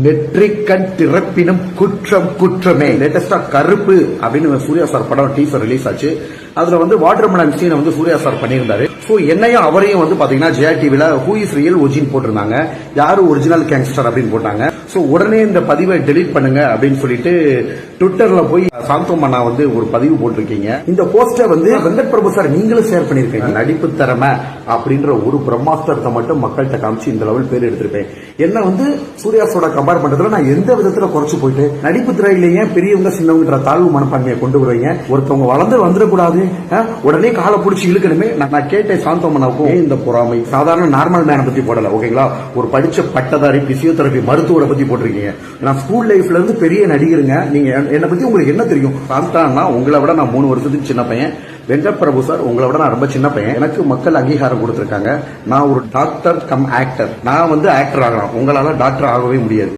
நெற்றிக்கண் திறப்பினும் குற்றம் குற்றமே. லேட்டஸ்டா கருப்பு அப்படின்னு சூர்யா சார் படம் டீசர் ரிலீஸ் ஆச்சு. அதுல வந்து வாட்டர்மெலன் சீனை வந்து சூர்யா சார் பண்ணியிருந்தாரு. சோ என்னையும் அவரையும் வந்து பாத்தீங்கன்னா ஜெயா டிவில ஹூ இஸ் ரியல் ஒஜின் போட்டிருந்தாங்க. யாரு ஒரிஜினல் கேங்ஸ்டர் அப்படின்னு போட்டாங்க. சோ உடனே இந்த பதிவை டெலீட் பண்ணுங்க அப்படின்னு சொல்லிட்டு ட்விட்டர்ல போய் சாந்தோமண்ணா வந்து ஒரு பதிவு போட்டிருக்கீங்க. இந்த போஸ்டர் வந்து வெங்கட் பிரபு சார் நீங்களும் ஷேர் பண்ணிருக்கீங்க. நடிப்பு திறமை அப்படின்ற ஒரு பிரம்மாஸ்திரத்தை மட்டும் மக்கள்கிட்ட காமிச்சு இந்த லெவல் பேர் எடுத்திருப்பேன். என்ன வந்து சூர்யாஸோட கம்பேர் பண்றதுல நான் எந்த விதத்துல குறைச்சு போயிட்டு நடிப்பு துறையிலேயே பெரியவங்க சின்னவங்க தாழ்வு மனப்பான்மையை கொண்டு வருவீங்க. ஒருத்தவங்க வளர்ந்து வந்துடக்கூடாது, உடனே காலை பிடிச்சி இழுக்கணுமே. நான் கேட்டேன் சாந்தோமண்ணாவுக்கும் இந்த பொறாமை. சாதாரண நார்மல் மேனை பத்தி போடல, ஓகேங்களா? ஒரு படிச்ச பட்டதாரி பிசியோதெரபி மருத்துவரை பத்தி போட்டிருக்கீங்க. நான் ஸ்கூல் லைஃப்ல இருந்து பெரிய நடிகருங்க. நீங்க என்னை பத்தி உங்களுக்கு என்ன தெரியும்? சாந்தான்னா உங்களை விட நான் 3 வருஷத்துக்கு சின்ன பையன். வெங்கட் பிரபு சார் உங்களை விட நான் ரொம்ப சின்ன பையன். எனக்கு மக்கள் அங்கீகாரம் கொடுத்திருக்காங்க. நான் ஒரு டாக்டர் கம் ஆக்டர். நான் வந்து ஆக்டர் ஆகலாம், உங்களால டாக்டர் ஆகவே முடியாது.